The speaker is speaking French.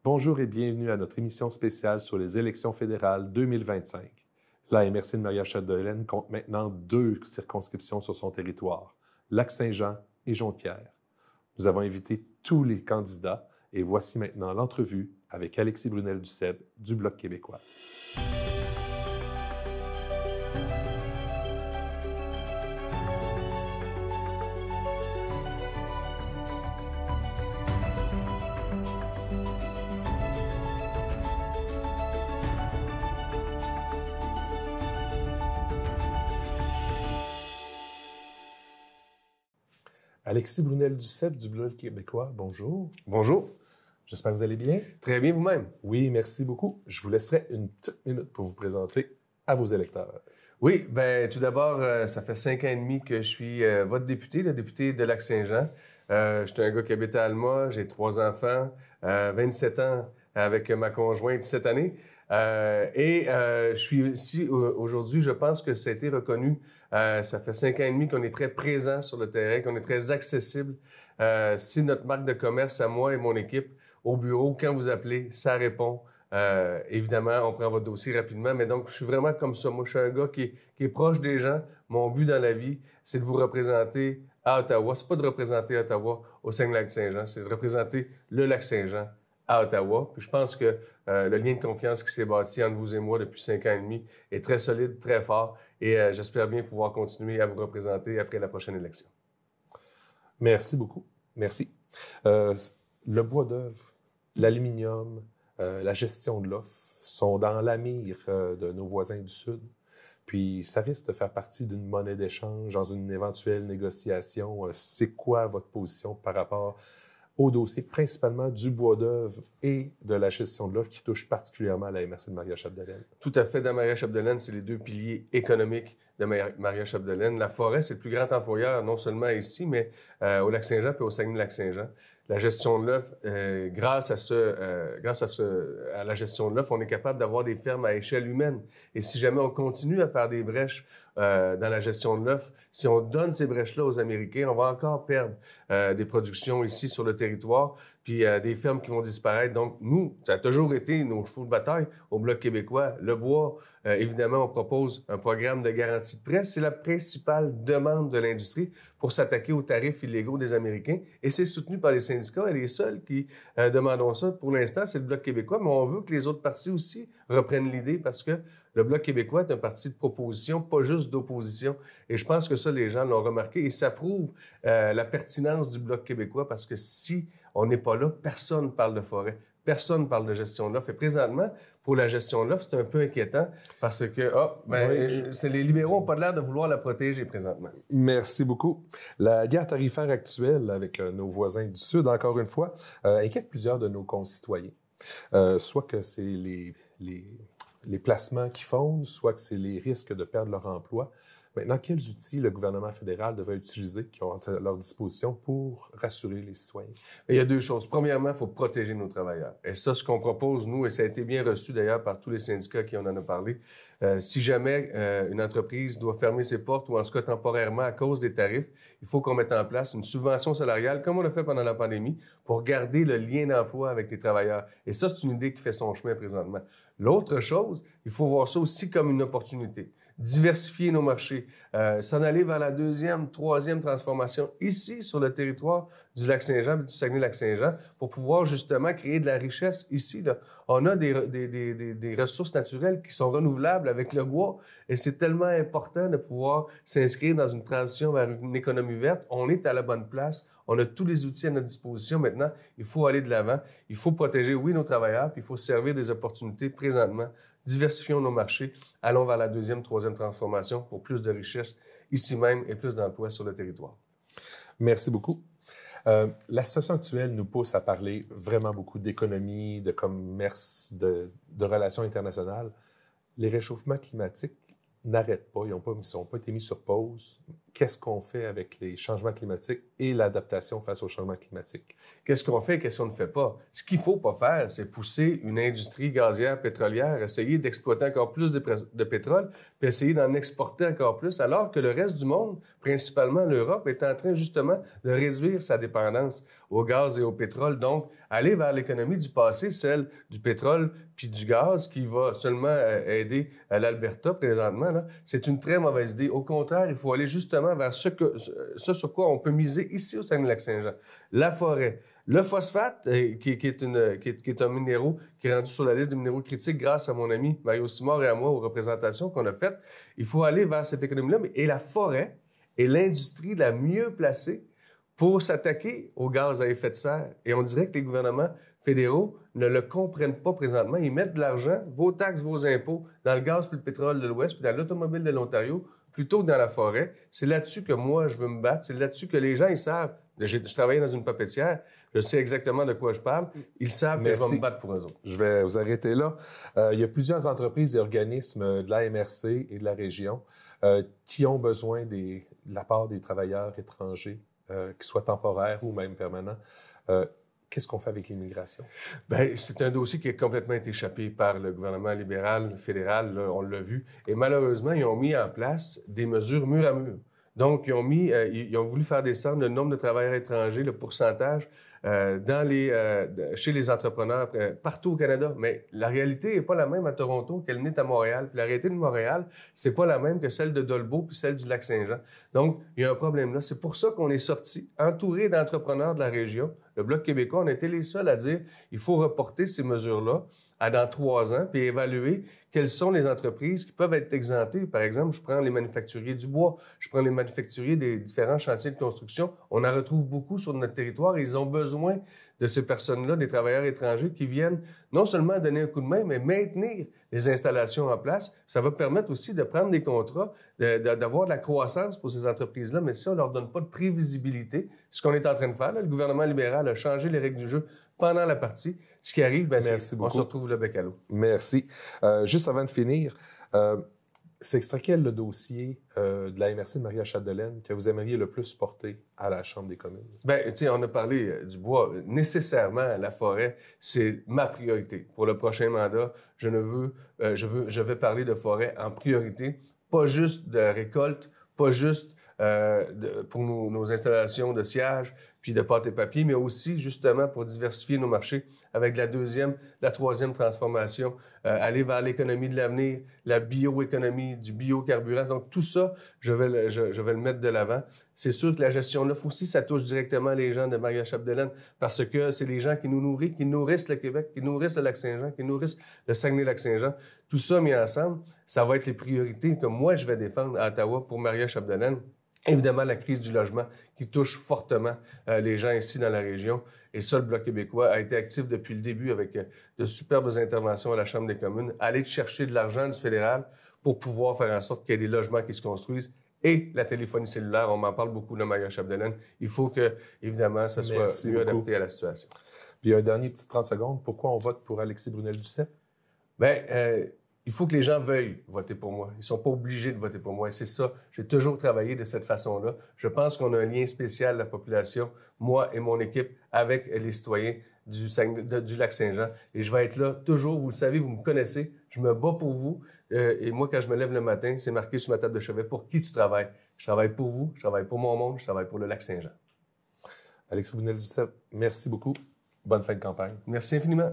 Bonjour et bienvenue à notre émission spéciale sur les élections fédérales 2025. La MRC de Maria-Chapdelaine compte maintenant 2 circonscriptions sur son territoire, Lac-Saint-Jean et Jonquière. Nous avons invité tous les candidats et voici maintenant l'entrevue avec Alexis Brunel-Duceppe du Bloc québécois. Alexis Brunel-Duceppe du Bloc québécois, bonjour. Bonjour. J'espère que vous allez bien. Très bien vous-même. Oui, merci beaucoup. Je vous laisserai une petite minute pour vous présenter à vos électeurs. Oui, bien, tout d'abord, ça fait 5 ans et demi que je suis votre député, le député de Lac-Saint-Jean. Je suis un gars qui habite à Alma, j'ai 3 enfants, 27 ans avec ma conjointe cette année. Je suis ici aujourd'hui, je pense que ça a été reconnu. Ça fait 5 ans et demi qu'on est très présent sur le terrain, qu'on est très accessible. C'est notre marque de commerce à moi et mon équipe. Au bureau, quand vous appelez, ça répond. Évidemment, on prend votre dossier rapidement, mais donc je suis vraiment comme ça. Moi, je suis un gars qui est proche des gens. Mon but dans la vie, c'est de vous représenter à Ottawa. C'est pas de représenter Ottawa au Saguenay-Lac-Saint-Jean, c'est de représenter le Lac-Saint-Jean à Ottawa. Puis je pense que le lien de confiance qui s'est bâti entre vous et moi depuis 5 ans et demi est très solide, très fort, et j'espère bien pouvoir continuer à vous représenter après la prochaine élection. Merci beaucoup. Merci. Le bois d'œuvre, l'aluminium, la gestion de l'offre sont dans la mire de nos voisins du Sud. Puis, ça risque de faire partie d'une monnaie d'échange dans une éventuelle négociation. C'est quoi votre position par rapport au dossier, principalement du bois d'œuvre et de la gestion de l'offre qui touche particulièrement à la MRC de Maria-Chapdelaine? Tout à fait. Dans Maria-Chapdelaine, c'est les 2 piliers économiques de Maria-Chapdelaine. La forêt, c'est le plus grand employeur, non seulement ici, mais au Lac-Saint-Jean et au Saguenay-Lac-Saint-Jean. La gestion de l'œuf, grâce à la gestion de l'œuf, on est capable d'avoir des fermes à échelle humaine. Et si jamais on continue à faire des brèches dans la gestion de l'œuf, si on donne ces brèches-là aux Américains, on va encore perdre des productions ici sur le territoire, puis des fermes qui vont disparaître. Donc, nous, ça a toujours été nos chevaux de bataille au Bloc québécois. Le bois, évidemment, on propose un programme de garantie de prêt. C'est la principale demande de l'industrie pour s'attaquer aux tarifs illégaux des Américains. Et c'est soutenu par les syndicats. Et les seuls qui demandent ça, pour l'instant, c'est le Bloc québécois. Mais on veut que les autres partis aussi reprennent l'idée parce que le Bloc québécois est un parti de proposition, pas juste d'opposition. Et je pense que ça, les gens l'ont remarqué. Et ça prouve la pertinence du Bloc québécois parce que si on n'est pas là, personne ne parle de forêt. Personne ne parle de gestion de l'offre. Et présentement, pour la gestion de l'offre, c'est un peu inquiétant parce que les libéraux n'ont pas l'air de vouloir la protéger présentement. Merci beaucoup. La guerre tarifaire actuelle avec nos voisins du Sud, encore une fois, inquiète plusieurs de nos concitoyens. Soit que c'est les placements qui fondent, soit que c'est les risques de perdre leur emploi. Maintenant, quels outils le gouvernement fédéral devrait utiliser qui ont à leur disposition pour rassurer les citoyens? Il y a 2 choses. Premièrement, il faut protéger nos travailleurs. Et ça, ce qu'on propose, nous, et ça a été bien reçu d'ailleurs par tous les syndicats qui en ont parlé, si jamais une entreprise doit fermer ses portes ou en tout cas temporairement à cause des tarifs, il faut qu'on mette en place une subvention salariale, comme on a fait pendant la pandémie, pour garder le lien d'emploi avec les travailleurs. Et ça, c'est une idée qui fait son chemin présentement. L'autre chose, il faut voir ça aussi comme une opportunité. Diversifier nos marchés, s'en aller vers la 2e, 3e transformation ici sur le territoire du Lac-Saint-Jean et du Saguenay-Lac-Saint-Jean pour pouvoir justement créer de la richesse ici. Là. On a des ressources naturelles qui sont renouvelables avec le bois et c'est tellement important de pouvoir s'inscrire dans une transition vers une économie verte. On est à la bonne place. On a tous les outils à notre disposition. Maintenant, il faut aller de l'avant. Il faut protéger, oui, nos travailleurs, puis il faut servir des opportunités présentement. Diversifions nos marchés. Allons vers la 2e, 3e transformation pour plus de richesses ici même et plus d'emplois sur le territoire. Merci beaucoup. La situation actuelle nous pousse à parler vraiment beaucoup d'économie, de commerce, de relations internationales. Les réchauffements climatiques n'arrêtent pas. Ils n'ont pas été mis sur pause. qu'est-ce qu'on fait avec les changements climatiques et l'adaptation face aux changements climatiques. Qu'est-ce qu'on fait et qu'est-ce qu'on ne fait pas? Ce qu'il ne faut pas faire, c'est pousser une industrie gazière, pétrolière, essayer d'exploiter encore plus de pétrole, puis essayer d'en exporter encore plus, alors que le reste du monde, principalement l'Europe, est en train justement de réduire sa dépendance au gaz et au pétrole. Donc, aller vers l'économie du passé, celle du pétrole puis du gaz, qui va seulement aider à l'Alberta présentement, là, c'est une très mauvaise idée. Au contraire, il faut aller justement vers ce sur quoi on peut miser ici au Saguenay-Lac-Saint-Jean. La forêt. Le phosphate, qui est un minéraux qui est rendu sur la liste des minéraux critiques grâce à mon ami Mario Simard et à moi aux représentations qu'on a faites. Il faut aller vers cette économie-là. Et la forêt est l'industrie la mieux placée pour s'attaquer au gaz à effet de serre. Et on dirait que les gouvernements fédéraux ne le comprennent pas présentement. Ils mettent de l'argent, vos taxes, vos impôts, dans le gaz puis le pétrole de l'Ouest, puis dans l'automobile de l'Ontario, plutôt que dans la forêt. C'est là-dessus que moi, je veux me battre. C'est là-dessus que les gens, ils savent. Je travaillais dans une papetière. Je sais exactement de quoi je parle. Ils savent que je vais me battre pour eux autres. Je vais vous arrêter là. Il y a plusieurs entreprises et organismes de la MRC et de la région qui ont besoin de la part des travailleurs étrangers, qu'ils soient temporaires ou même permanents. Qu'est-ce qu'on fait avec l'immigration? Bien, c'est un dossier qui a complètement été échappé par le gouvernement libéral, fédéral, là, on l'a vu. Et malheureusement, ils ont mis en place des mesures mur à mur. Donc, ils ont voulu faire descendre le nombre de travailleurs étrangers, le pourcentage chez les entrepreneurs partout au Canada. Mais la réalité n'est pas la même à Toronto qu'elle n'est à Montréal. Puis la réalité de Montréal, c'est pas la même que celle de Dolbeau puis celle du Lac-Saint-Jean. Donc, il y a un problème là. C'est pour ça qu'on est sorti, entouré d'entrepreneurs de la région. Le Bloc québécois, on a été les seuls à dire il faut reporter ces mesures-là à dans 3 ans, puis évaluer quelles sont les entreprises qui peuvent être exemptées. Par exemple, je prends les manufacturiers du bois, je prends les manufacturiers des différents chantiers de construction. On en retrouve beaucoup sur notre territoire et ils ont besoin de ces personnes-là, des travailleurs étrangers qui viennent non seulement donner un coup de main, mais maintenir les installations en place. Ça va permettre aussi de prendre des contrats, d'avoir de la croissance pour ces entreprises-là, mais si on ne leur donne pas de prévisibilité, ce qu'on est en train de faire, là, le gouvernement libéral a changé les règles du jeu pendant la partie. Ce qui arrive, c'est qu'on se retrouve le bec à l'eau. Merci. Juste avant de finir, c'est quel le dossier de la MRC de Maria-Chapdelaine que vous aimeriez le plus porter à la Chambre des communes? Bien, tu sais, on a parlé du bois. Nécessairement, la forêt, c'est ma priorité. Pour le prochain mandat, je vais parler de forêt en priorité, pas juste de récolte, pas juste pour nos installations de sciage, puis de pâte et papier, mais aussi justement pour diversifier nos marchés avec la 2e, la 3e transformation, aller vers l'économie de l'avenir, la bioéconomie, du biocarburant. Donc tout ça, je vais le mettre de l'avant. C'est sûr que la gestion de l'offre aussi, ça touche directement les gens de Maria-Chapdelaine parce que c'est les gens qui nous nourrissent, qui nourrissent le Québec, qui nourrissent le Lac-Saint-Jean, qui nourrissent le Saguenay-Lac-Saint-Jean. Tout ça mis ensemble, ça va être les priorités que moi, je vais défendre à Ottawa pour Maria-Chapdelaine. Évidemment, la crise du logement qui touche fortement les gens ici dans la région. Et ça, le Bloc québécois a été actif depuis le début avec de superbes interventions à la Chambre des communes, aller chercher de l'argent du fédéral pour pouvoir faire en sorte qu'il y ait des logements qui se construisent. Et la téléphonie cellulaire, on m'en parle beaucoup de Maria-Chapdelaine. Il faut que, évidemment, ça soit mieux adapté à la situation. Puis un dernier petit 30 secondes. Pourquoi on vote pour Alexis Brunel-Duceppe? Bien, il faut que les gens veuillent voter pour moi. Ils ne sont pas obligés de voter pour moi. Et c'est ça, j'ai toujours travaillé de cette façon-là. Je pense qu'on a un lien spécial, la population, moi et mon équipe, avec les citoyens du Lac-Saint-Jean. Et je vais être là toujours. Vous le savez, vous me connaissez. Je me bats pour vous. Et moi, quand je me lève le matin, c'est marqué sur ma table de chevet pour qui tu travailles. Je travaille pour vous, je travaille pour mon monde, je travaille pour le Lac-Saint-Jean. Alexis Brunel-Duceppe, merci beaucoup. Bonne fin de campagne. Merci infiniment.